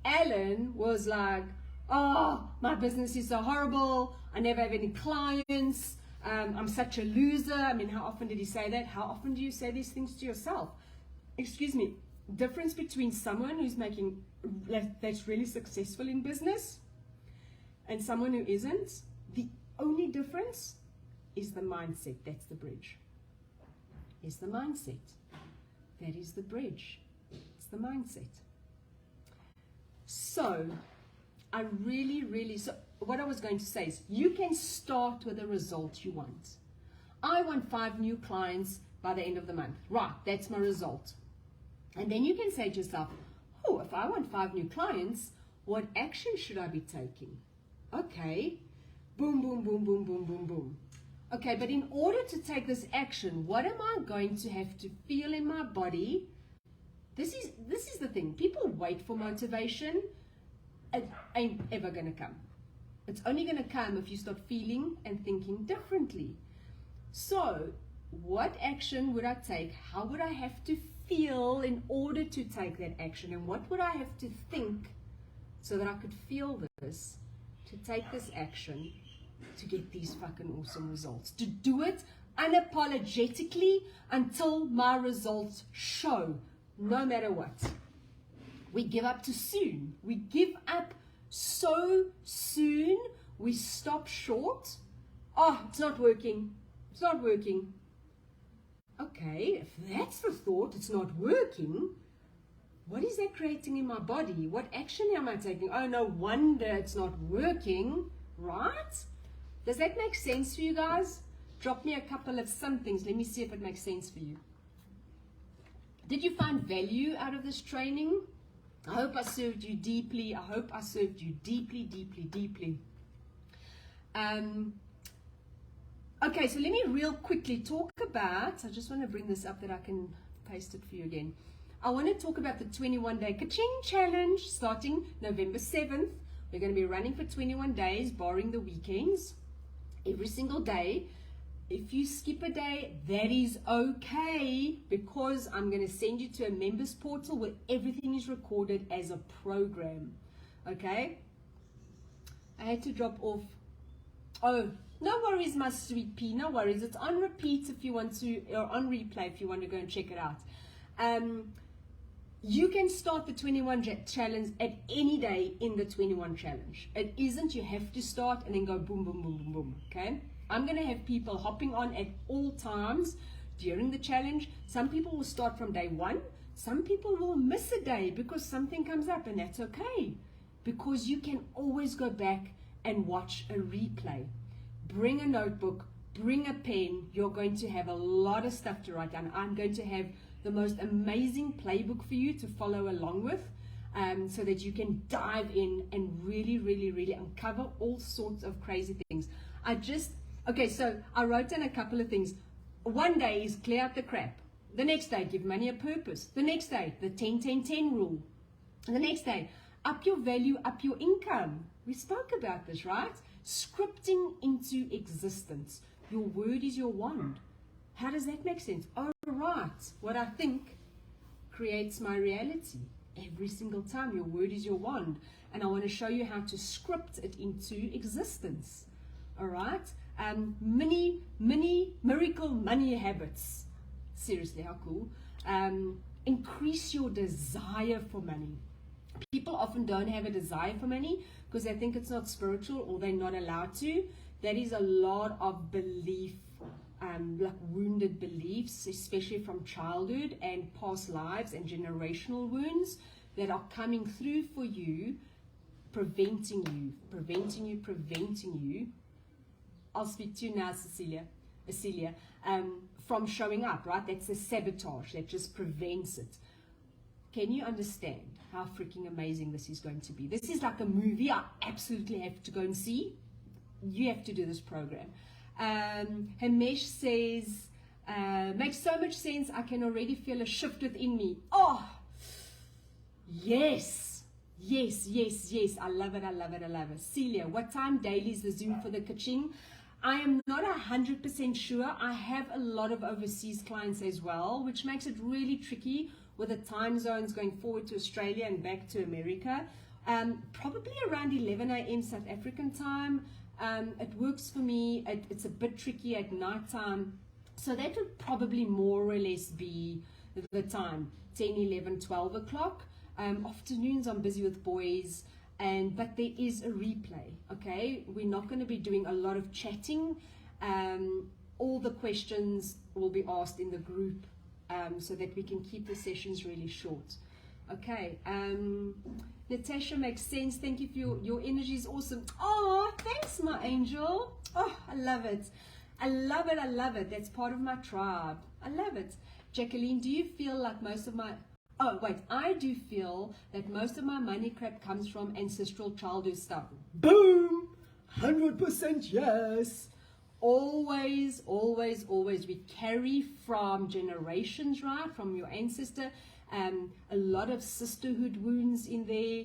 Alan was like, oh, my business is so horrible. I never have any clients. I'm such a loser. I mean, how often did he say that? How often do you say these things to yourself? Excuse me. Difference between someone who's that's really successful in business and someone who isn't, the only difference is the mindset. That's the bridge. Is the mindset. That is the bridge. It's the mindset. So, so what I was going to say is, you can start with the result you want. I want 5 new clients by the end of the month. Right, that's my result. And then you can say to yourself, oh, if I want 5 new clients, what action should I be taking? Okay, boom, boom, boom, boom, boom, boom, boom. Okay, but in order to take this action, what am I going to have to feel in my body? This is the thing. People wait for motivation. It ain't ever going to come. It's only going to come if you start feeling and thinking differently. So, what action would I take? How would I have to feel in order to take that action? And what would I have to think so that I could feel this, to take this action, to get these fucking awesome results? To do it unapologetically until my results show, no matter what. We give up too soon. We give up so soon. We stop short. Oh, it's not working. It's not working. Okay, if that's the thought, it's not working, what is that creating in my body? What action am I taking? Oh, no wonder it's not working, right? Does that make sense for you guys? Drop me a couple of somethings. Let me see if it makes sense for you. Did you find value out of this training? I hope I served you deeply. I hope I served you deeply, deeply, deeply. Okay, so let me real quickly talk about, I just want to bring this up that I can paste it for you again. I want to talk about the 21-day Ka-Ching Challenge starting November 7th. We're going to be running for 21 days, barring the weekends, every single day. If you skip a day, that is okay, because I'm going to send you to a members portal where everything is recorded as a program. Okay? I had to drop off. Oh, no worries, my sweet pea. No worries. It's on repeat if you want to, or on replay if you want to go and check it out. You can start the 21 challenge at any day in the 21 challenge. It isn't you have to start and then go boom, boom, boom, boom, boom. Okay? I'm going to have people hopping on at all times during the challenge. Some people will start from day 1. Some people will miss a day because something comes up, and that's okay. Because you can always go back and watch a replay. Bring a notebook, bring a pen. You're going to have a lot of stuff to write down. I'm going to have the most amazing playbook for you to follow along with, so that you can dive in and really, really, really uncover all sorts of crazy things. Okay, so I wrote down a couple of things. One day is clear out the crap. The next day, give money a purpose. The next day, the 10-10-10 rule. And the next day, up your value, up your income. We spoke about this, right? Scripting into existence. Your word is your wand. How does that make sense? Oh, right. What I think creates my reality. Every single time, your word is your wand. And I want to show you how to script it into existence. All right? Mini miracle money habits. Seriously, how cool. Increase your desire for money. People often don't have a desire for money because they think it's not spiritual or they're not allowed to. That is a lot of belief, like wounded beliefs, especially from childhood and past lives and generational wounds that are coming through for you, preventing you. I'll speak to you now, Cecilia. Celia, from showing up, right? That's a sabotage that just prevents it. Can you understand how freaking amazing this is going to be? This is like a movie I absolutely have to go and see. You have to do this program. Hamesh says, makes so much sense. I can already feel a shift within me. Oh, yes. Yes, yes, yes. I love it. I love it. I love it. Celia, what time daily is the Zoom for the coaching? I am not 100% sure. I have a lot of overseas clients as well, which makes it really tricky with the time zones going forward to Australia and back to America. Probably around 11 a.m. South African time. It works for me. It's a bit tricky at night time. So that would probably more or less be the time, 10, 11, 12 o'clock. Afternoons I'm busy with boys, but there is a replay, okay? We're not going to be doing a lot of chatting. All the questions will be asked in the group, so that we can keep the sessions really short. Okay, Natasha, makes sense. Thank you for your energy is awesome. Oh, thanks, my angel. Oh, I love it. I love it. I love it. That's part of my tribe. I love it. Jacqueline, do you feel like most of my... Oh, wait, I do feel that most of my money crap comes from ancestral childhood stuff. Boom! 100% yes. Always, always, always. We carry from generations, right? From your ancestor. A lot of sisterhood wounds in there.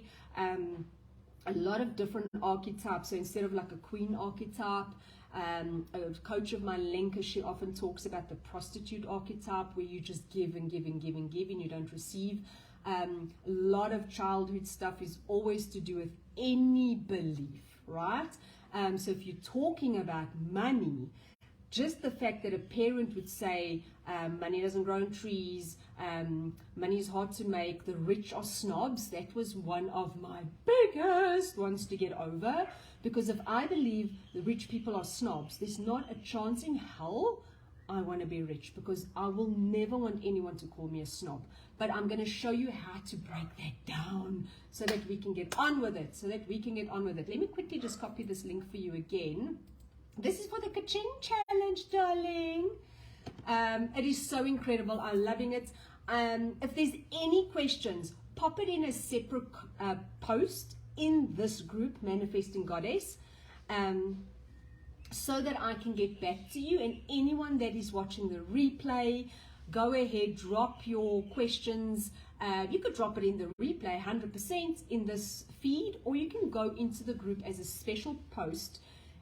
A lot of different archetypes. So instead of like a queen archetype, a coach of mine, Lenka, she often talks about the prostitute archetype, where you just give and give and give and give and you don't receive. A lot of childhood stuff is always to do with any belief, right? So if you're talking about money, just the fact that a parent would say money doesn't grow on trees, money is hard to make, the rich are snobs, that was one of my biggest ones to get over. Because if I believe the rich people are snobs, there's not a chance in hell I want to be rich, because I will never want anyone to call me a snob. But I'm going to show you how to break that down so that we can get on with it. Let me quickly just copy this link for you again. This is for the Kaching Challenge, darling. It is so incredible. I'm loving it. If there's any questions, pop it in a separate post in this group, Manifesting Goddess, so that I can get back to you. And anyone that is watching the replay, go ahead, drop your questions. You could drop it in the replay 100% in this feed, or you can go into the group as a special post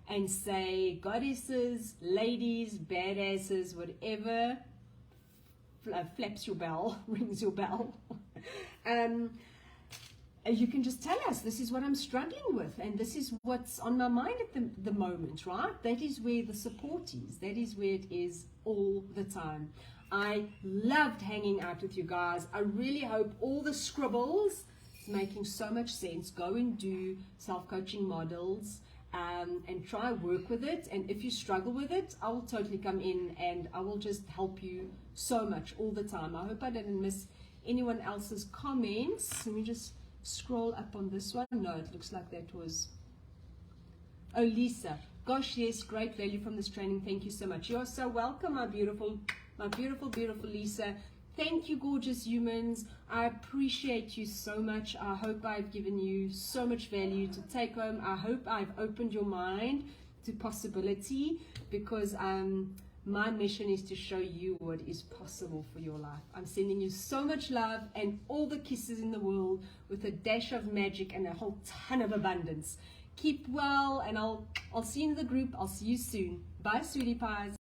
and say, goddesses, ladies, badasses, whatever flaps your bell, rings your bell. You can just tell us, this is what I'm struggling with, and this is what's on my mind at the moment, right? That is where the support is. That is where it is all the time. I loved hanging out with you guys. I really hope all the scribbles is making so much sense. Go and do self-coaching models and try work with it. And if you struggle with it, I will totally come in and I will just help you so much all the time. I hope I didn't miss anyone else's comments. Let me just scroll up on this one. No, it looks like that was... Oh, Lisa. Gosh, yes, great value from this training. Thank you so much. You're so welcome, my beautiful, beautiful Lisa. Thank you, gorgeous humans. I appreciate you so much. I hope I've given you so much value to take home. I hope I've opened your mind to possibility, because my mission is to show you what is possible for your life. I'm sending you so much love and all the kisses in the world, with a dash of magic and a whole ton of abundance. Keep well, and I'll see you in the group. I'll see you soon. Bye, sweetie pies.